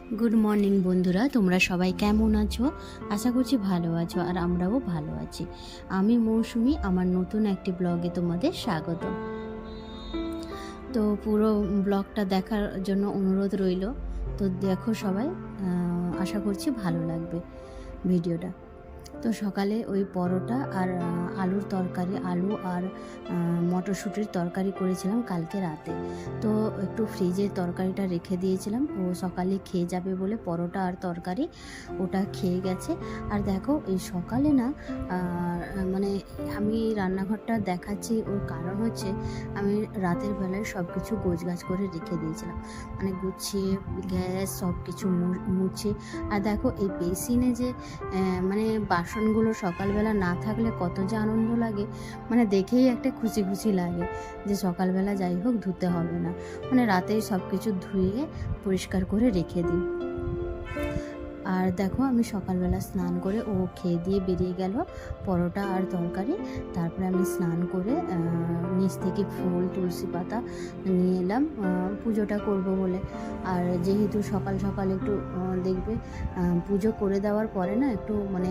Good morning বন্ধুরা, তোমরা সবাই কেমন আছো? আশা করছি ভালো আছো, আর আমরাও ভালো আছি। আমি মৌসুমি, আমার নতুন একটি ব্লগে তোমাদের স্বাগত। তো পুরো ব্লগটা দেখার জন্য অনুরোধ রইল। তো দেখো সবাই, আশা করছি ভালো লাগবে ভিডিওটা। তো সকালে ওই পরোটা আর আলুর তরকারি, আলু আর মটরশুঁটির তরকারি করেছিলাম কালকে রাতে। তো একটু ফ্রিজে তরকারিটা রেখে দিয়েছিলাম, ও সকালে খেয়ে যাবে বলে পরোটা আর তরকারি ওটা খেয়ে গেছে। আর দেখো এই সকালে না মানে আমি রান্নাঘরটা দেখাচ্ছি, ওর কারণ হচ্ছে আমি রাতের বেলায় সব কিছু গোছগাছ করে রেখে দিয়েছিলাম, মানে গুছিয়ে গ্যাস সব কিছু মুছে। আর দেখো এই বেসিনে যে মানে বাসনগুলো সকালবেলা না থাকলে কত যে আনন্দ লাগে, মানে দেখেই একটা খুশি খুশি লাগে যে সকালবেলা যাই হোক ধুতে হবে না, মানে রাতেই সব কিছু ধুয়ে পরিষ্কার করে রেখে দিই। আর দেখো আমি সকালবেলা স্নান করে, ও খেয়ে দিয়ে বেরিয়ে গেল পরোটা আর তরকারি। তারপরে আমি স্নান করে নিচ থেকে ফুল তুলসী পাতা নিয়ে এলাম পুজোটা করব বলে। আর যেহেতু সকাল সকাল একটু দেখবে পুজো করে দেওয়ার পরে না একটু মানে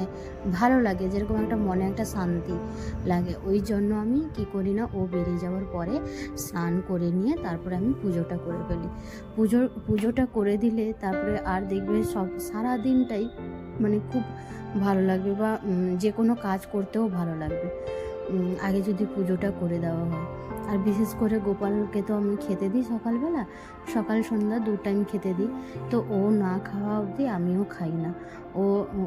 ভালো লাগে, যেরকম একটা মনে একটা শান্তি লাগে। ওই জন্য আমি কি করি না, ও বেরিয়ে যাওয়ার পরে স্নান করে নিয়ে তারপরে আমি পুজোটা করে ফেলি। পুজোটা করে দিলে তারপরে আর দেখবে সব সারা দিনটাই মানে খুব ভালো লাগবে, বা যে কোনো কাজ করতেও ভালো লাগবে আগে যদি পুজোটা করে দেওয়া হয়। আর বিশেষ করে গোপালকে তো আমি খেতে দিই সকালবেলা, সকাল সন্ধ্যা 2 টাইম খেতে দিই। তো ও না খাওয়া অবধি আমিও খাই না।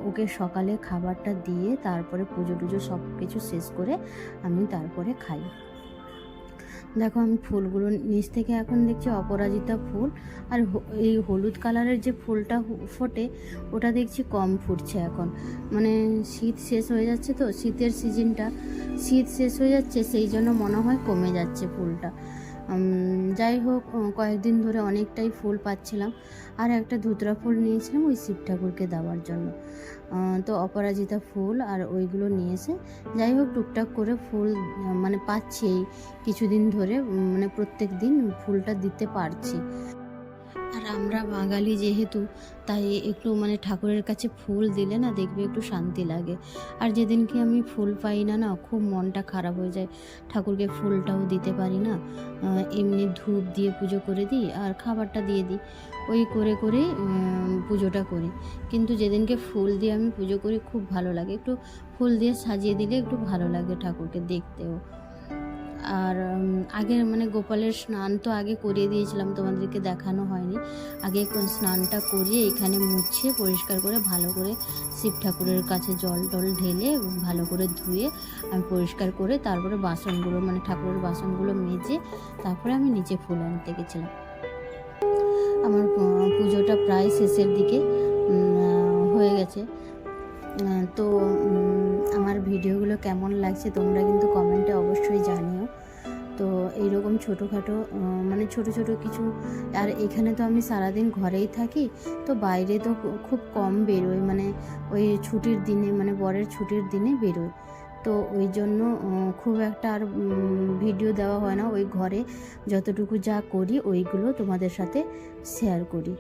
ওকে সকালে খাবারটা দিয়ে তারপরে পুজো টুজো সব কিছু শেষ করে আমি তারপরে খাই। দেখো আমি ফুলগুলো নিচ থেকে এখন দেখছি অপরাজিতা ফুল, আর এই হলুদ কালারের যে ফুলটা ফোটে ওটা দেখছি কম ফুটছে এখন, মানে শীত শেষ হয়ে যাচ্ছে, তো শীতের সিজনটা শীত শেষ হয়ে যাচ্ছে, সেই জন্য মনে হয় কমে যাচ্ছে ফুলটা। যাই হোক, কয়েকদিন ধরে অনেকটাই ফুল পাচ্ছিলাম। আর একটা ধুতরা ফুল নিয়েছিলাম ওই শিব ঠাকুরকে দেওয়ার জন্য। তো অপরাজিতা ফুল আর ওইগুলো নিয়ে এসে যাই হোক টুকটাক করে ফুল মানে পাচ্ছি এই কিছুদিন ধরে, মানে প্রত্যেক দিন ফুলটা দিতে পারছি। আর আমরা বাঙালি যেহেতু, তাই একটু মানে ঠাকুরের কাছে ফুল দিলে না দেখবে একটু শান্তি লাগে। আর যেদিনকে আমি ফুল পাই না, না খুব মনটা খারাপ হয়ে যায়, ঠাকুরকে ফুলটাও দিতে পারি না। এমনি ধূপ দিয়ে পুজো করে দিই আর খাবারটা দিয়ে দিই, ওই করে করে পুজোটা করি। কিন্তু যেদিনকে ফুল দিয়ে আমি পুজো করি খুব ভালো লাগে, একটু ফুল দিয়ে সাজিয়ে দিলে একটু ভালো লাগে ঠাকুরকে দেখতেও। আর আগে মানে গোপালের স্নান তো আগে করিয়ে দিয়েছিলাম, তোমাদেরকে দেখানো হয়নি। আগে স্নানটা করিয়ে এখানে মুছিয়ে পরিষ্কার করে ভালো করে শিব ঠাকুরের কাছে জল টল ঢেলে ভালো করে ধুয়ে আমি পরিষ্কার করে তারপরে বাসনগুলো মানে ঠাকুরের বাসনগুলো মেজে তারপরে আমি নিচে ফুল আনতে গেছিলাম। আমার পুজোটা প্রায় শেষের দিকে হয়ে গেছে। তো আমার ভিডিওগুলো কেমন লাগছে তোমরা কিন্তু কমেন্টে অবশ্যই জানিও। তো এইরকম ছোটোখাটো মানে ছোটো ছোটো কিছু, আর এখানে তো আমি সারাদিন ঘরেই থাকি, তো বাইরে তো খুব কম বেরোই, মানে ওই ছুটির দিনে মানে বরের ছুটির দিনে বেরোই। তো ওই জন্য খুব একটা আর ভিডিও দেওয়া হয় না, ওই ঘরে যতটুকু যা করি ওইগুলো তোমাদের সাথে শেয়ার করি।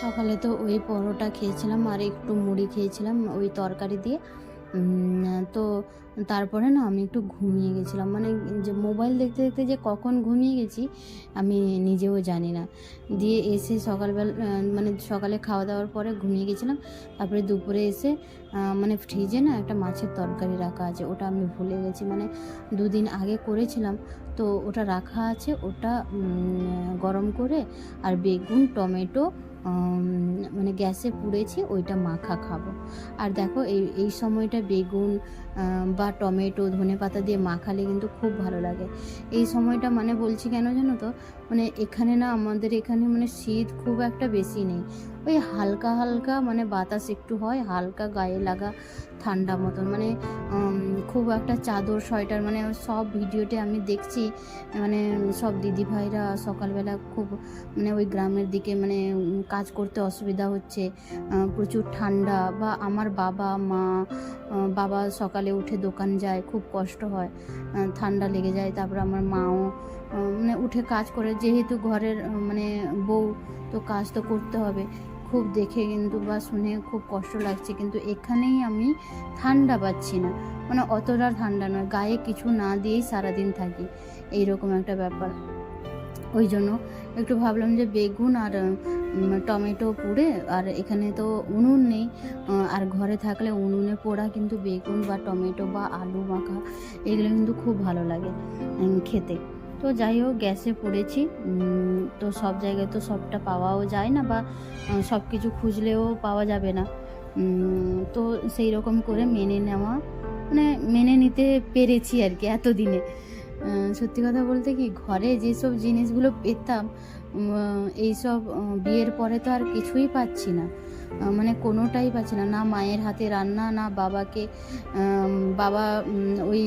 সকালে তো ওই পরোটা খেয়েছিলাম আর একটু মুড়ি খেয়েছিলাম ওই তরকারি দিয়ে। তো তারপরে না আমি একটু ঘুমিয়ে গেছিলাম, মানে যে মোবাইল দেখতে দেখতে যে কখন ঘুমিয়ে গেছি আমি নিজেও জানি না। দিয়ে এসে সকালবেলা মানে সকালে খাওয়া দাওয়ার পরে ঘুমিয়ে গেছিলাম। তারপরে দুপুরে এসে মানে ফ্রিজে না একটা মাছের তরকারি রাখা আছে, ওটা আমি ভুলে গেছি, মানে 2 দিন আগে করেছিলাম, তো ওটা রাখা আছে। ওটা গরম করে আর বেগুন টমেটো মানে গ্যাসে পুড়েছি, ওইটা মাখা খাবো। আর দেখো এই সময়টা বেগুন বা টমেটো ধনেপাতা দিয়ে মাখালে কিন্তু খুব ভালো লাগে। এই সময়টা মানে বলছি কেন জানো তো, মানে এখানে না আমাদের এখানে মানে শীত খুব একটা বেশি নেই, ওই হালকা হালকা মানে বাতাস একটু হয়, হালকা গায়ে লাগা ঠান্ডা মতন, মানে খুব একটা চাদর সোয়েটার মানে সব ভিডিওতে আমি দেখছি, মানে সব দিদিভাইরা সকালবেলা খুব মানে ওই গ্রামের দিকে মানে কাজ করতে অসুবিধা হচ্ছে, প্রচুর ঠান্ডা, বা আমার বাবা মা, বাবা সকালে উঠে দোকান যায়, খুব কষ্ট হয়, ঠান্ডা লেগে যায়। তারপর আমার মাও মানে উঠে কাজ করে, যেহেতু ঘরের মানে বউ, তো কাজ তো করতে হবে। খুব দেখে কিন্তু বা শুনে খুব কষ্ট লাগছে, কিন্তু এখানেই আমি ঠান্ডা পাচ্ছি না, মানে অতটা ঠান্ডা নয়, গায়ে কিছু না দিয়েই সারাদিন থাকি, এইরকম একটা ব্যাপার। ওই জন্য একটু ভাবলাম যে বেগুন আর টমেটো পুড়ে, আর এখানে তো উনুন নেই, আর ঘরে থাকলে উনুনে পোড়া কিন্তু বেগুন বা টমেটো বা আলু মাখা এগুলো কিন্তু খুব ভালো লাগে খেতে। তো যাই হোক, গ্যাসে পড়েছি, তো সব জায়গায় তো সবটা পাওয়াও যায় না, বা সব কিছু খুঁজলেও পাওয়া যাবে না, তো সেই রকম করে মেনে নেওয়া, মানে মেনে নিতে পেরেছি আর কি এতদিনে। সত্যি কথা বলতে কি, ঘরে যেসব জিনিসগুলো পেতাম, এইসব বিয়ের পরে তো আর কিছুই পাচ্ছি না, মানে কোনোটাই পাচ্ছি না, না মায়ের হাতে রান্না, না বাবাকে বাবা ওই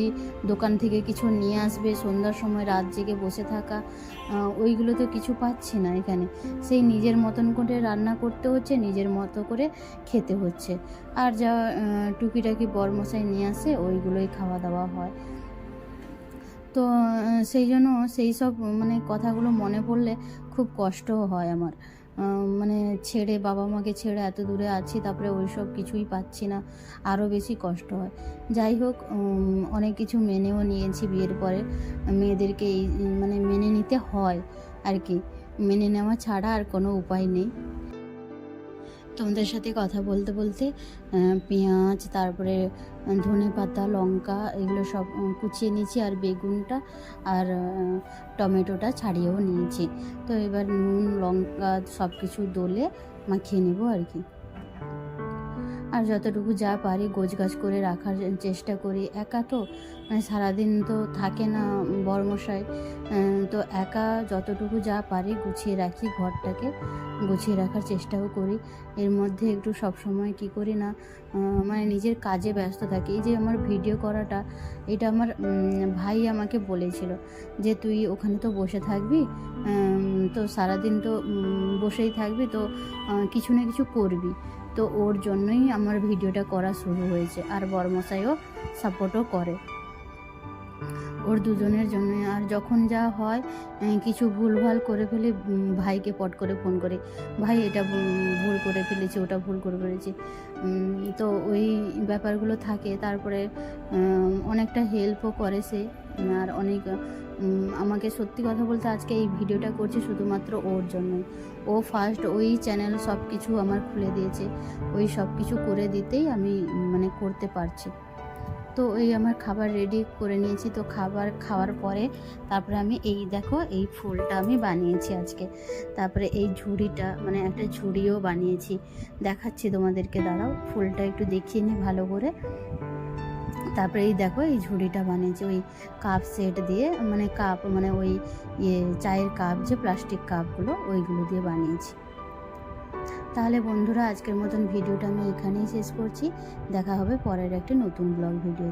দোকান থেকে কিছু নিয়ে আসবে, সন্ধ্যার সময় রাত জেগে বসে থাকা, ওইগুলো তো কিছু পাচ্ছি না এখানে। সেই নিজের মতন করে রান্না করতে হচ্ছে, নিজের মতো করে খেতে হচ্ছে, আর যা টুকিটাকি বরমশাই নিয়ে আসে ওইগুলোই খাওয়া দাওয়া হয়। তো সেই জন্য সেই সব মানে কথাগুলো মনে পড়লে খুব কষ্টও হয় আমার, মানে ছেড়ে, বাবা মাকে ছেড়ে এত দূরে আছি, তারপরে ওই সব কিছুই পাচ্ছি না, আরও বেশি কষ্ট হয়। যাই হোক, অনেক কিছু মেনেও নিয়েছি বিয়ের পরে, মেয়েদেরকে এই মানে মেনে নিতে হয় আর কি, মেনে নেওয়া ছাড়া আর কোনো উপায় নেই। তোমাদের সাথে কথা বলতে বলতে পেঁয়াজ, তারপরে ধনেপাতা, লঙ্কা এগুলো সব কুচিয়ে নিয়েছি, আর বেগুনটা আর টমেটোটা ছাড়িয়েও নিয়েছি। তো এবার নুন লঙ্কা সব কিছু দলে মাখিয়ে নেব আর কি। আর যতটুকু যা পারি গোছগাছ করে রাখার চেষ্টা করি, একা তো মানে সারাদিন তো থাকে না বরমশাই, তো একা যতটুকু যা পারি গুছিয়ে রাখি, ঘরটাকে গুছিয়ে রাখার চেষ্টাও করি। এর মধ্যে একটু সবসময় কী করি না, মানে নিজের কাজে ব্যস্ত থাকি। এই যে আমার ভিডিও করাটা, এটা আমার ভাই আমাকে বলেছিল যে তুই ওখানে তো বসে থাকবি, তো সারাদিন তো বসেই থাকবি, তো কিছু না কিছু করবি। তো ওর জন্যই আমার ভিডিওটা করা শুরু হয়েছে, আর বরমশাইও সাপোর্টও করে, ওর দুজনের জন্য। আর যখন যা হয়, কিছু ভুলভাল করে ফেলে, ভাইকে পট করে ফোন করে, ভাই এটা ভুল করে ফেলেছি, ওটা ভুল করে ফেলেছি, তো ওই ব্যাপারগুলো থাকে। তারপরে অনেকটা হেল্পও করে সে, আর অনেক আমাকে, সত্যি কথা বলতে আজকে এই ভিডিওটা করছি শুধুমাত্র ওর জন্যই। ও ফার্স্ট ওই চ্যানেল সব কিছু আমার খুলে দিয়েছে, ওই সব কিছু করে দিতেই আমি মানে করতে পারছি। তো এই আমার খাবার রেডি করে নিয়েছি, তো খাবার খাওয়ার পরে তারপরে আমি এই দেখো এই ফুলটা আমি বানিয়েছি আজকে, তারপরে এই ঝুড়িটা মানে একটা ঝুড়িও বানিয়েছি, দেখাচ্ছি তোমাদেরকে, দাঁড়াও ফুলটা একটু দেখিয়ে নিই ভালো করে। তারপরে এই দেখো এই ঝুড়িটা বানিয়েছি ওই কাপ সেট দিয়ে, মানে কাপ মানে ওই চায়ের কাপ, যে প্লাস্টিক কাপগুলো ওইগুলো দিয়ে বানিয়েছি। তাহলে বন্ধুরা, আজকের মতন ভিডিওটা আমি এখানেই শেষ করছি, দেখা হবে পরের একটা নতুন ব্লগ ভিডিও।